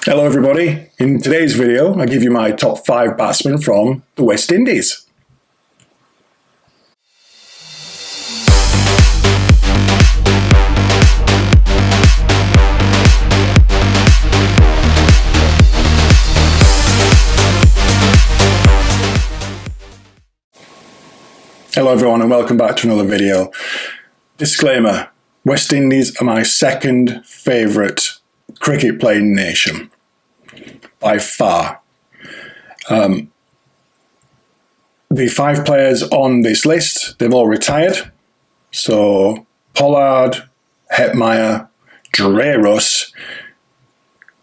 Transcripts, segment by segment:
Hello everybody, in today's video I give you my top 5 batsmen from the West Indies. Hello everyone and welcome back to another video. Disclaimer, West Indies are my second favourite cricket playing nation. By far. The 5 players on this list, they've all retired. So Pollard, Hetmeyer, Thunderous,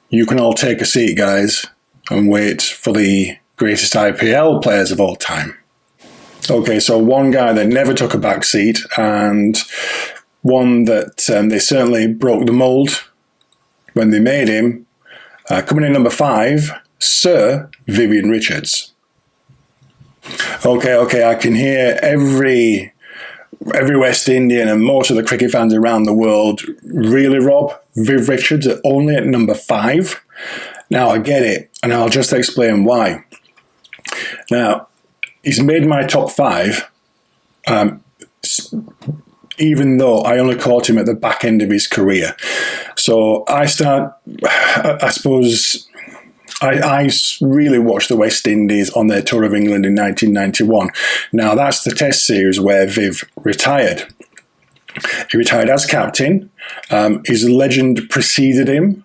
you can all take a seat, guys, and wait for the greatest IPL players of all time. Okay, so one guy that never took a back seat, and one that they certainly broke the mould when they made him. Coming in number 5, Sir Vivian Richards. Okay, I can hear every West Indian and most of the cricket fans around the world. Really, Rob? Viv Richards are only at number 5? Now, I get it, and I'll just explain why. Now, he's made my top 5, even though I only caught him at the back end of his career. So I really watched the West Indies on their tour of England in 1991. Now that's the test series where Viv retired. He retired as captain. His legend preceded him.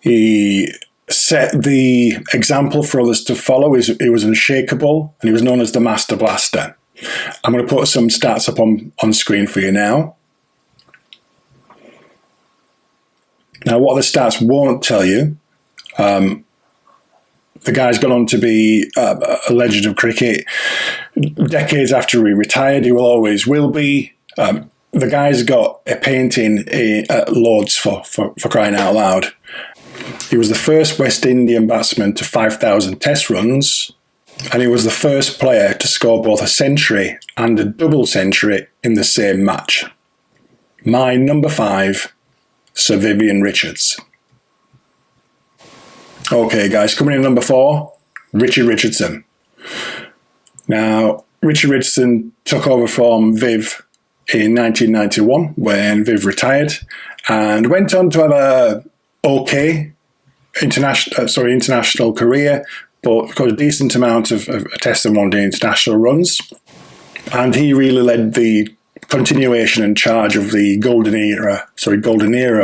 He set the example for others to follow. He was unshakable and he was known as the Master Blaster. I'm going to put some stats up on screen for you now. Now, what the stats won't tell you, the guy's gone on to be a legend of cricket. Decades after he retired, he always will be. The guy's got a painting at Lord's for crying out loud. He was the first West Indian batsman to 5,000 test runs, and he was the first player to score both a century and a double century in the same match. My number 5, Sir Vivian Richards. Okay, guys, coming in number 4, Richardson. Now, Richardson took over from Viv in 1991 when Viv retired and went on to have a okay international career, but got a decent amount of Test and One Day international runs. And he really led the continuation and charge of the golden era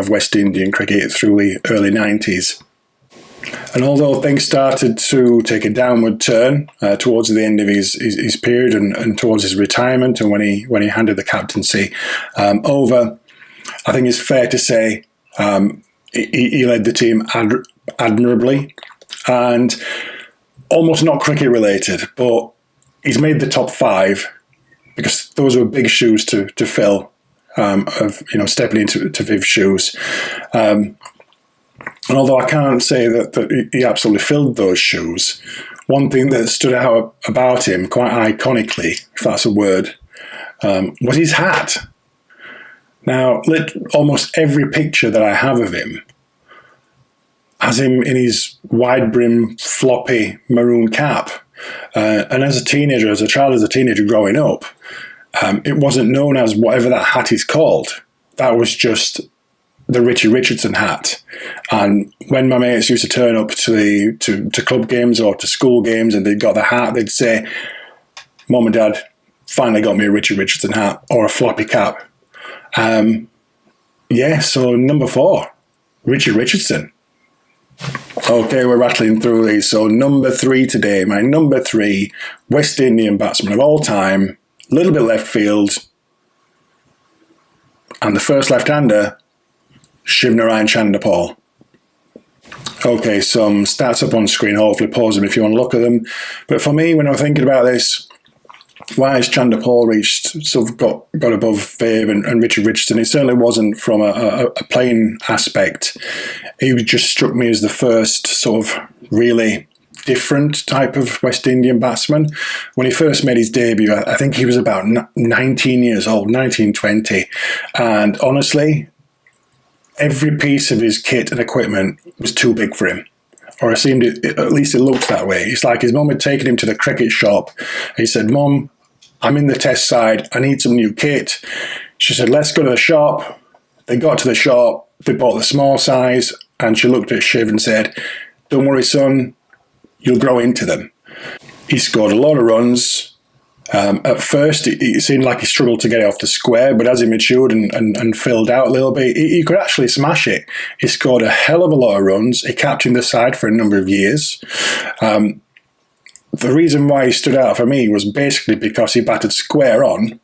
of West Indian cricket through the early 90s. And although things started to take a downward turn towards the end of his period and towards his retirement, and when he handed the captaincy over, I think it's fair to say he led the team admirably, and almost not cricket related, but he's made the top 5 because those were big shoes to fill, stepping into Viv's shoes. And although I can't say that he absolutely filled those shoes, one thing that stood out about him quite iconically, if that's a word, was his hat. Now, almost every picture that I have of him has him in his wide brim, floppy maroon cap. And as a teenager growing up, it wasn't known as whatever that hat is called. That was just the Richardson hat. And when my mates used to turn up to club games or to school games and they'd got the hat, they'd say, "Mum and Dad finally got me a Richardson hat or a floppy cap." So number 4, Richardson. Okay, we're rattling through these. So number 3 today, my number 3 West Indian batsman of all time, a little bit left field, and the first left-hander, Shivnarine Chandera. Okay, some stats up on screen, hopefully pause them if you want to look at them. But for me, when I'm thinking about this, why has Chandera got above Viv and Richardson? It certainly wasn't from a playing aspect. He just struck me as the first sort of really different type of West Indian batsman. When he first made his debut, I think he was about 19 years old, 19, 20. And honestly, every piece of his kit and equipment was too big for him. or at least it looked that way. It's like his mum had taken him to the cricket shop. He said, "Mum, I'm in the test side. I need some new kit." She said, "Let's go to the shop." They got to the shop. They bought the small size, and she looked at Shiv and said, "Don't worry, son. You'll grow into them." He scored a lot of runs. At first, it seemed like he struggled to get it off the square, but as he matured and filled out a little bit, he could actually smash it. He scored a hell of a lot of runs. He captained the side for a number of years. The reason why he stood out for me was basically because he batted square on,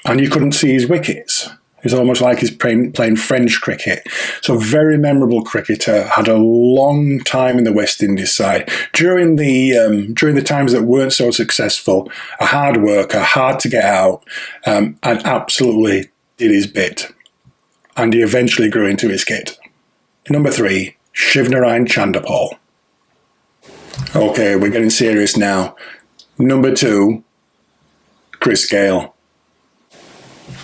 and you couldn't see his wickets. It's almost like he's playing French cricket. So very memorable cricketer, had a long time in the West Indies side. During the times that weren't so successful, a hard worker, hard to get out, and absolutely did his bit. And he eventually grew into his kit. Number 3, Shivnarine Chandera. Okay, we're getting serious now. Number 2, Gayle.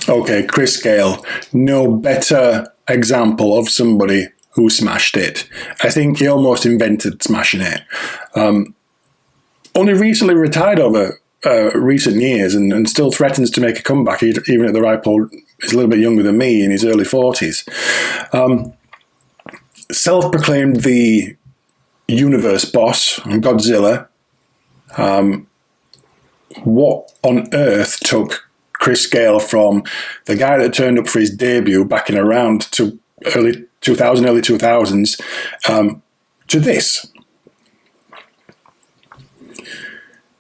Okay, Gayle, no better example of somebody who smashed it. I think he almost invented smashing it. Only recently retired over recent years and still threatens to make a comeback, even at the ripe old, he's a little bit younger than me, in his early 40s. Self-proclaimed the universe boss on Godzilla. What on earth took Gayle from the guy that turned up for his debut back in around to early 2000s, to this?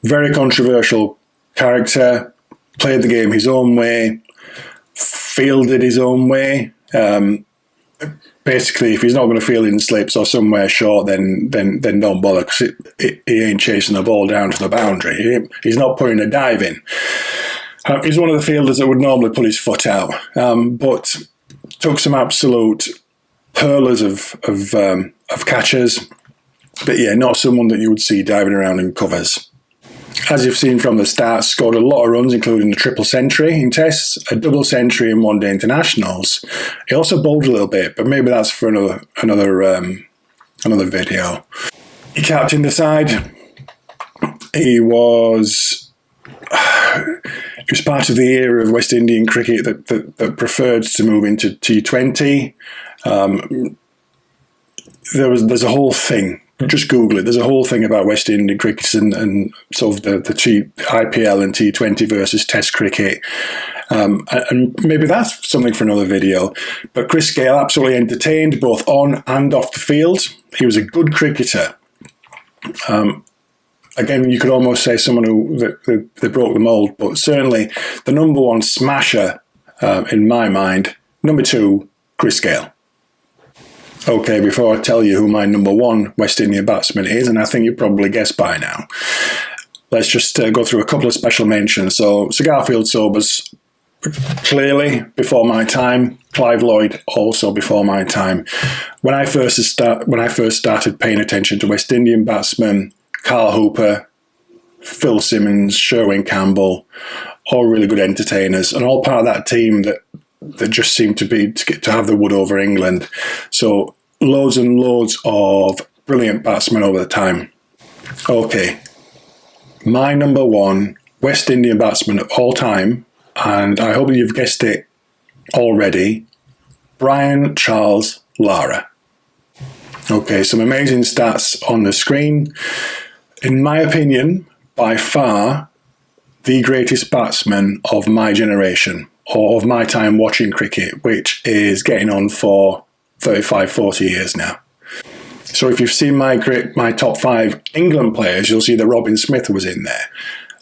Very controversial character, played the game his own way, fielded his own way. Basically, if he's not going to field in slips or somewhere short, then don't bother, because he ain't chasing the ball down to the boundary. He's not putting a dive in. He's one of the fielders that would normally put his foot out, but took some absolute pearlers of catchers. But yeah, not someone that you would see diving around in covers. As you've seen from the start, scored a lot of runs, including a triple century in tests, a double century in one-day internationals. He also bowled a little bit, but maybe that's for another video. He captained the side. He was part of the era of West Indian cricket that preferred to move into T20. There's a whole thing. Just Google it. There's a whole thing about West Indian cricket and sort of the IPL and T20 versus Test cricket. And maybe that's something for another video. But Gayle absolutely entertained both on and off the field. He was a good cricketer. Again, you could almost say someone who they broke the mould, but certainly the number one smasher in my mind. Number 2, Gayle. Okay, before I tell you who my number 1 West Indian batsman is, and I think you probably guessed by now, let's just go through a couple of special mentions. So, Sir Garfield Sobers, clearly before my time. Clive Lloyd, also before my time. When I first started paying attention to West Indian batsmen, Carl Hooper, Phil Simmons, Sherwin Campbell, all really good entertainers, and all part of that team that just seemed to have the wood over England. So loads and loads of brilliant batsmen over the time. Okay, my number 1 West Indian batsman of all time, and I hope you've guessed it already, Brian Charles Lara. Okay, some amazing stats on the screen. In my opinion, by far the greatest batsman of my generation, or of my time watching cricket, which is getting on for 35, 40 years now. So if you've seen my top 5 England players, you'll see that Robin Smith was in there.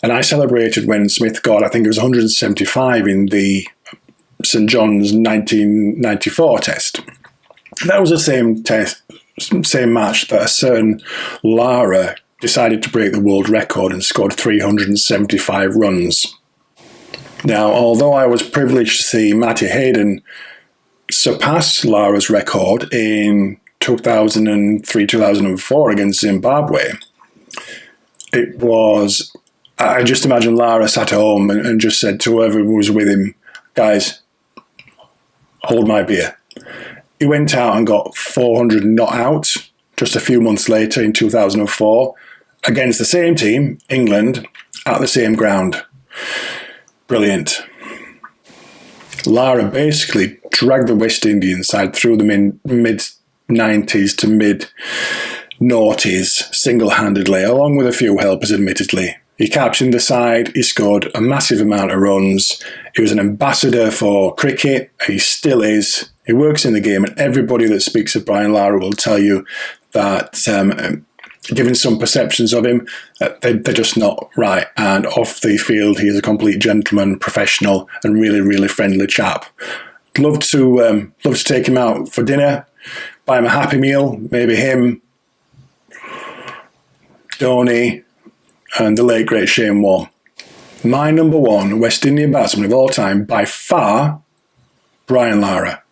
And I celebrated when Smith got, I think it was 175 in the St John's 1994 test. That was the same match that a certain Lara decided to break the world record and scored 375 runs. Now, although I was privileged to see Matty Hayden surpass Lara's record in 2003-2004 against Zimbabwe, I just imagine Lara sat at home and just said to whoever was with him, "Guys, hold my beer." He went out and got 400 not out, just a few months later in 2004 against the same team, England, at the same ground. Brilliant. Lara basically dragged the West Indian side through the mid-90s to mid-noughties single-handedly, along with a few helpers admittedly. He captained the side, he scored a massive amount of runs, he was an ambassador for cricket, he still is. He works in the game, and everybody that speaks of Brian Lara will tell you that, given some perceptions of him, they're just not right. And off the field, he is a complete gentleman, professional, and really, really friendly chap. Love to take him out for dinner, buy him a Happy Meal, maybe him, Dhoni, and the late great Shane Warne. My number one West Indian batsman of all time, by far, Brian Lara.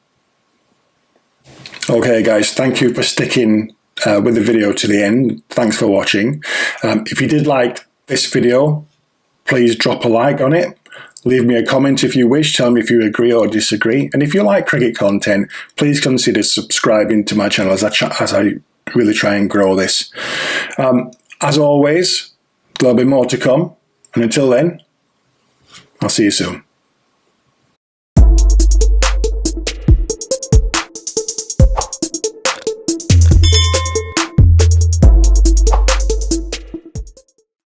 Okay, guys, thank you for sticking with the video to the end. Thanks for watching. If you did like this video, please drop a like on it. Leave me a comment if you wish. Tell me if you agree or disagree. And if you like cricket content, please consider subscribing to my channel as I really try and grow this. As always, there'll be more to come. And until then, I'll see you soon.